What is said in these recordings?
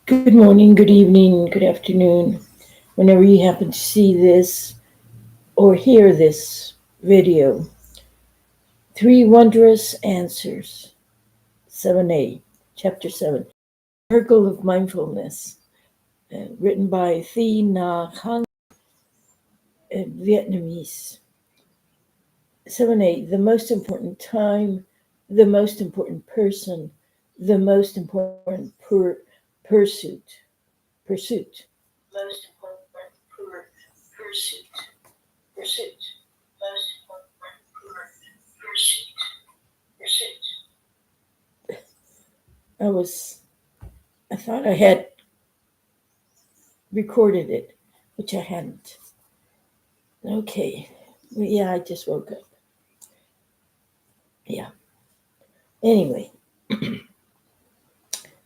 Good morning, good evening, good afternoon, whenever you happen to see this or hear this video. Three Wondrous Answers, 7a, Chapter 7, Circle of Mindfulness, written by Thich Nhat Hanh, Vietnamese. 7a, the most important time, the most important person, the most important pursuit. Pursuit. Most important pursuit. Pursuit. Most important pursuit. Pursuit. I thought I had recorded it, which I hadn't. Okay. Yeah, I just woke up. Yeah. Anyway,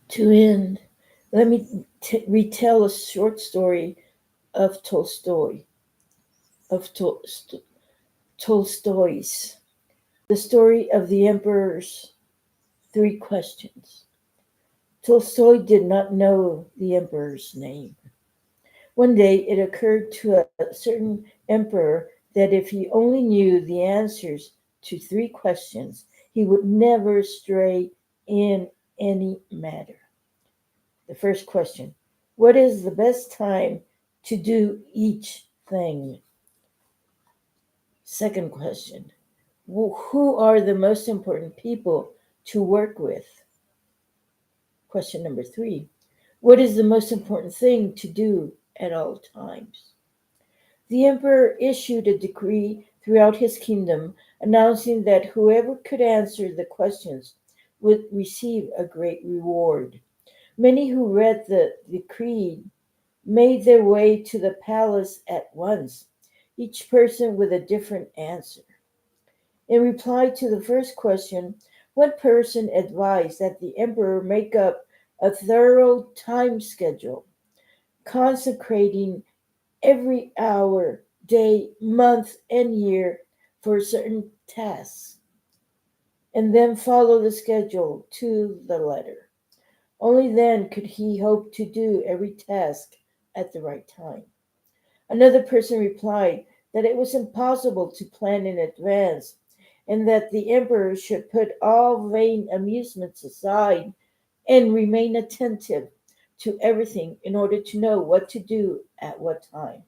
to end, let me retell a short story of Tolstoy's, the story of the Emperor's three questions. Tolstoy did not know the Emperor's name. One day it occurred to a certain emperor that if he only knew the answers to three questions, he would never stray in any matter. The first question: what is the best time to do each thing? Second question: who are the most important people to work with? Question number 3: what is the most important thing to do at all times? The emperor issued a decree throughout his kingdom announcing that whoever could answer the questions would receive a great reward. Many who read the decree made their way to the palace at once, each person with a different answer. In reply to the first question, one person advised that the emperor make up a thorough time schedule, consecrating every hour, day, month, and year for certain tasks, and then follow the schedule to the letter. Only then could he hope to do every task at the right time. Another person replied that it was impossible to plan in advance and that the emperor should put all vain amusements aside and remain attentive to everything in order to know what to do at what time.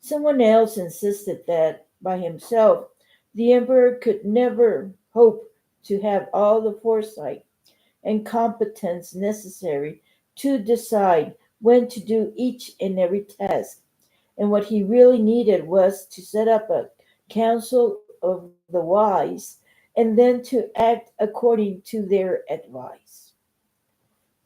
Someone else insisted that, by himself, the emperor could never hope to have all the foresight and competence necessary to decide when to do each and every task, and what he really needed was to set up a council of the wise and then to act according to their advice.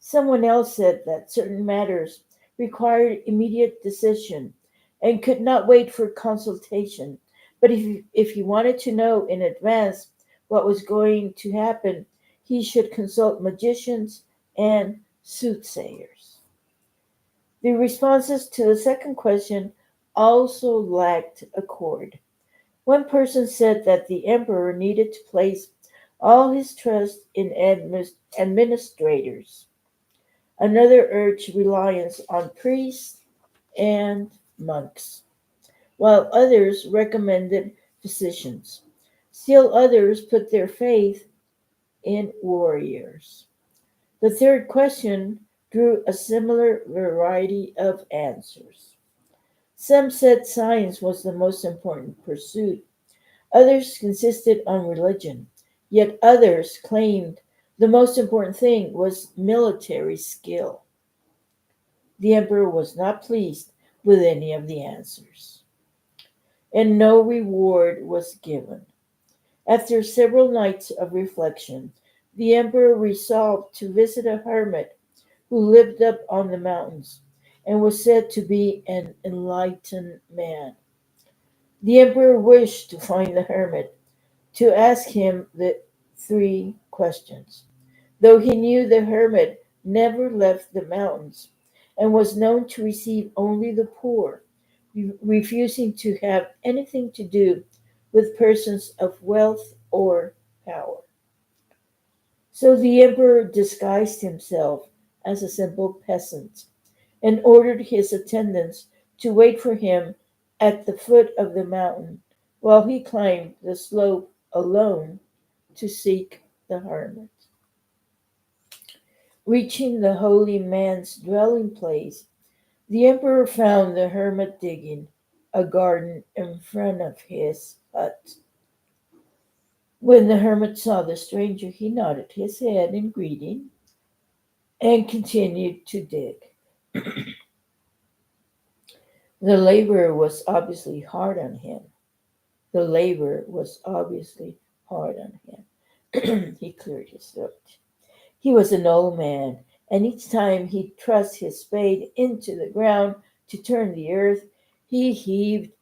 Someone else said that certain matters required immediate decision and could not wait for consultation. But if he wanted to know in advance what was going to happen, he should consult magicians and soothsayers. The responses to the second question also lacked accord. One person said that the emperor needed to place all his trust in administrators. Another urged reliance on priests and monks, while others recommended physicians. Still others put their faith in warriors. The third question drew a similar variety of answers. Some said science was the most important pursuit. Others insisted on religion. Yet others claimed the most important thing was military skill. The emperor was not pleased with any of the answers, and no reward was given. After several nights of reflection, the emperor resolved to visit a hermit who lived up on the mountains and was said to be an enlightened man. The emperor wished to find the hermit to ask him the three questions. Though he knew the hermit never left the mountains and was known to receive only the poor, refusing to have anything to do with persons of wealth or power. So the emperor disguised himself as a simple peasant, and ordered his attendants to wait for him at the foot of the mountain while he climbed the slope alone to seek the hermit. Reaching the holy man's dwelling place, the emperor found the hermit digging a garden in front of his hut. When the hermit saw the stranger, he nodded his head in greeting and continued to dig. The labor was obviously hard on him. The labor was obviously hard on him. He cleared his throat. He was an old man, and each time he thrust his spade into the ground to turn the earth, he heaved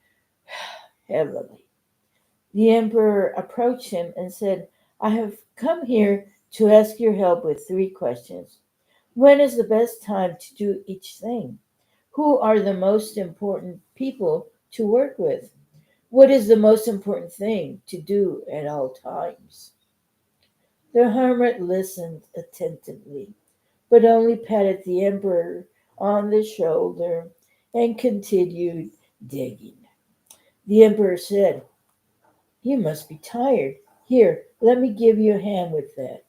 heavily. The emperor approached him and said, I have come here to ask your help with 3 questions. When is the best time to do each thing? Who are the most important people to work with? What is the most important thing to do at all times? The hermit listened attentively, but only patted the emperor on the shoulder and continued digging. The emperor said, You must be tired. Here, let me give you a hand with that.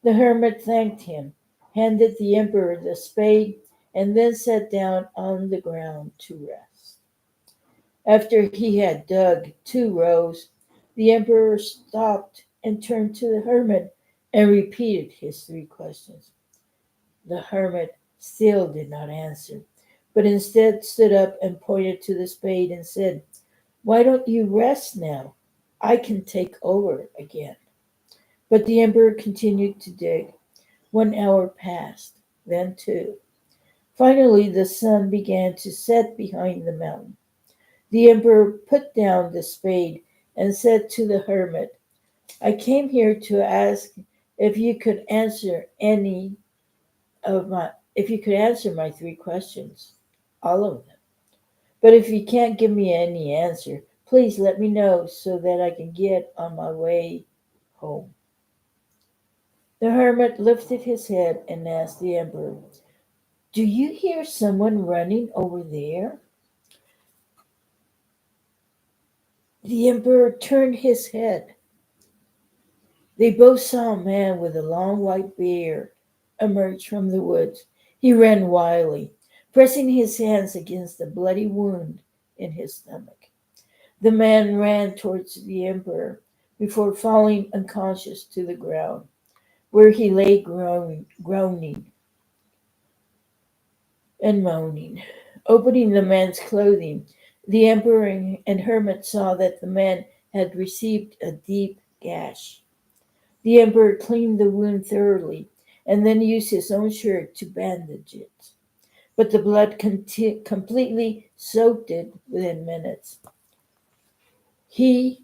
The hermit thanked him, handed the emperor the spade, and then sat down on the ground to rest. After he had dug 2 rows, the emperor stopped and turned to the hermit and repeated his 3 questions. The hermit still did not answer, but instead stood up and pointed to the spade and said, Why don't you rest now? I can take over again. But the emperor continued to dig. 1 hour passed, then 2. Finally, the sun began to set behind the mountain. The emperor put down the spade and said to the hermit, I came here to ask if you could answer any if you could answer my 3 questions, all of them. But if you can't give me any answer, please let me know so that I can get on my way home. The hermit lifted his head and asked the emperor, Do you hear someone running over there? The emperor turned his head. They both saw a man with a long white beard emerge from the woods. He ran wildly, pressing his hands against a bloody wound in his stomach. The man ran towards the emperor before falling unconscious to the ground, where he lay groaning and moaning. Opening the man's clothing, the emperor and hermit saw that the man had received a deep gash. The emperor cleaned the wound thoroughly and then used his own shirt to bandage it. But the blood completely soaked it within minutes. He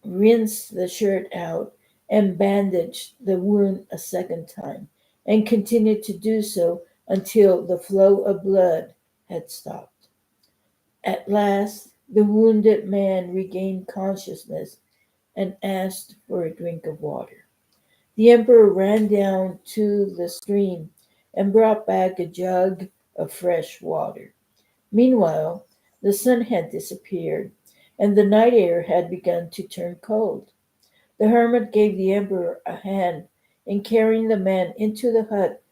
rinsed the shirt out and bandaged the wound a second time and continued to do so until the flow of blood had stopped. At last, the wounded man regained consciousness and asked for a drink of water. The emperor ran down to the stream and brought back a jug of fresh water. Meanwhile, the sun had disappeared and the night air had begun to turn cold. The hermit gave the emperor a hand in carrying the man into the hut,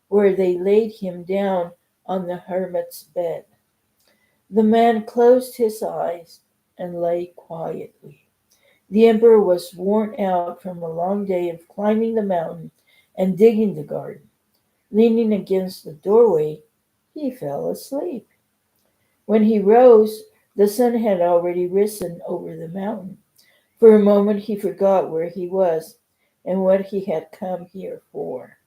where they laid him down on the hermit's bed. The man closed his eyes and lay quietly. The emperor was worn out from a long day of climbing the mountain and digging the garden. Leaning against the doorway, he fell asleep. When he rose, the sun had already risen over the mountain. For a moment, he forgot where he was and what he had come here for.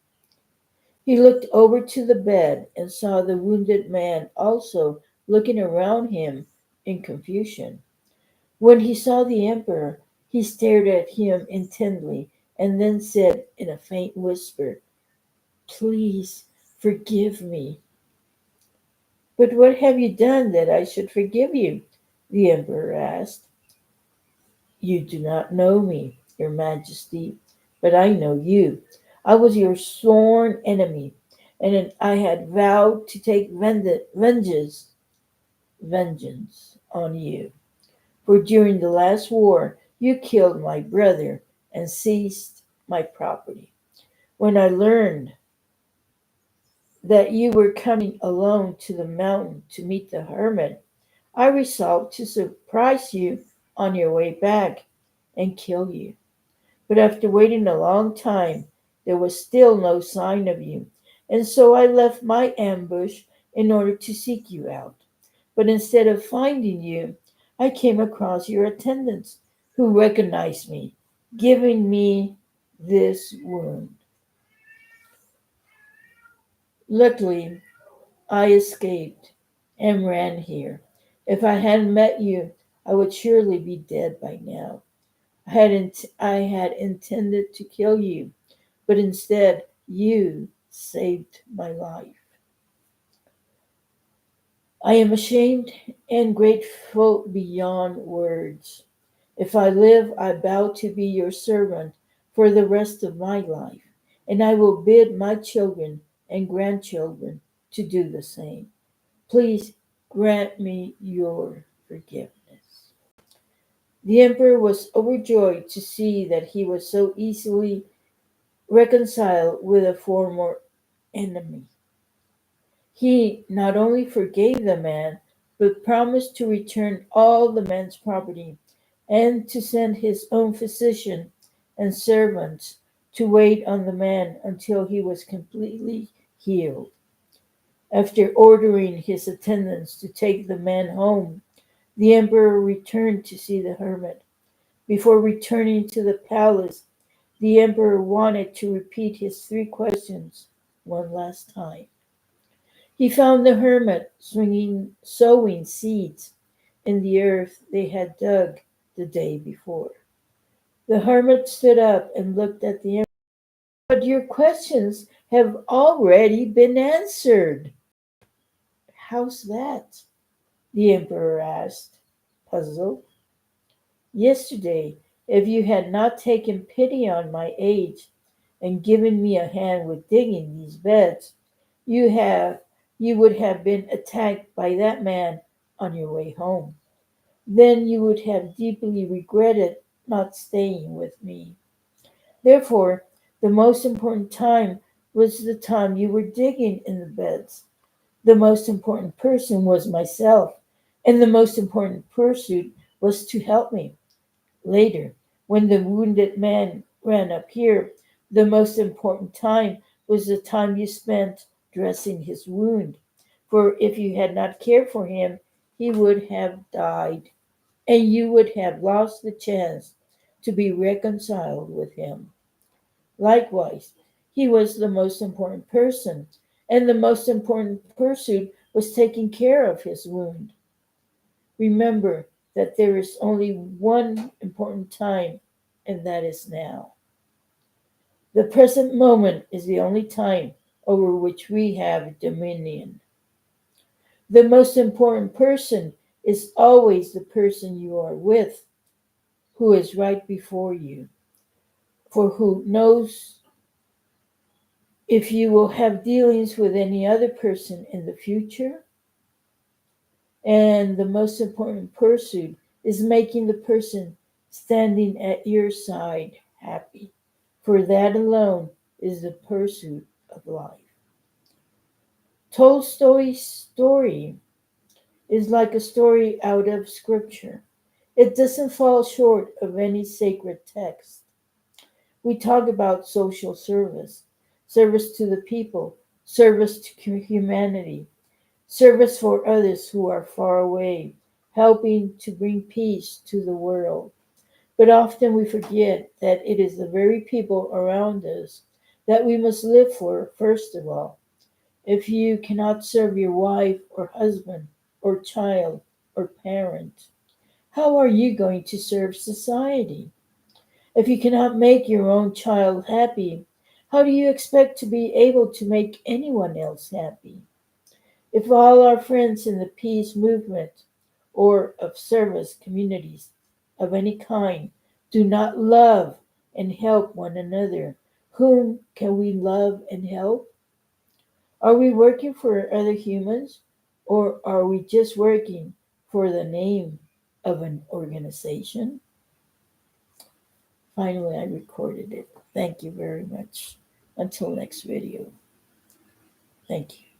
He looked over to the bed and saw the wounded man also looking around him in confusion. When he saw the emperor, he stared at him intently and then said in a faint whisper, Please forgive me. But what have you done that I should forgive you? The emperor asked. You do not know me, your majesty, but I know you. I was your sworn enemy, and I had vowed to take vengeance on you. For during the last war, you killed my brother and seized my property. When I learned that you were coming alone to the mountain to meet the hermit, I resolved to surprise you on your way back and kill you. But after waiting a long time, there was still no sign of you, and so I left my ambush in order to seek you out. But instead of finding you, I came across your attendants, who recognized me, giving me this wound. Luckily, I escaped and ran here. If I hadn't met you, I would surely be dead by now. I had intended to kill you, but instead you saved my life. I am ashamed and grateful beyond words. If I live, I vow to be your servant for the rest of my life, and I will bid my children and grandchildren to do the same. Please grant me your forgiveness. The emperor was overjoyed to see that he was so easily reconciled with a former enemy. He not only forgave the man, but promised to return all the man's property and to send his own physician and servants to wait on the man until he was completely healed. After ordering his attendants to take the man home, the emperor returned to see the hermit. Before returning to the palace, the emperor wanted to repeat his 3 questions one last time. He found the hermit sowing seeds in the earth they had dug the day before. The hermit stood up and looked at the emperor. But your questions have already been answered. How's that? The emperor asked, puzzled. Yesterday, if you had not taken pity on my age and given me a hand with digging these beds, you have you would have been attacked by that man on your way home. Then you would have deeply regretted not staying with me. Therefore, the most important time was the time you were digging in the beds. The most important person was myself, and the most important pursuit was to help me. Later, when the wounded man ran up here, the most important time was the time you spent dressing his wound. For if you had not cared for him, he would have died, and you would have lost the chance to be reconciled with him. Likewise, he was the most important person, and the most important pursuit was taking care of his wound. Remember that there is only one important time, and that is now. The present moment is the only time over which we have dominion. The most important person is always the person you are with, who is right before you, for who knows if you will have dealings with any other person in the future? And the most important pursuit is making the person standing at your side happy, for that alone is the pursuit of life. Tolstoy's story is like a story out of scripture. It doesn't fall short of any sacred text. We talk about social service, service to the people, service to humanity, service for others who are far away, helping to bring peace to the world. But often we forget that it is the very people around us that we must live for first of all. If you cannot serve your wife or husband or child or parent, how are you going to serve society? If you cannot make your own child happy, how do you expect to be able to make anyone else happy? If all our friends in the peace movement or of service communities of any kind do not love and help one another, whom can we love and help? Are we working for other humans, or are we just working for the name of an organization? Finally, I recorded it. Thank you very much. Until next video. Thank you.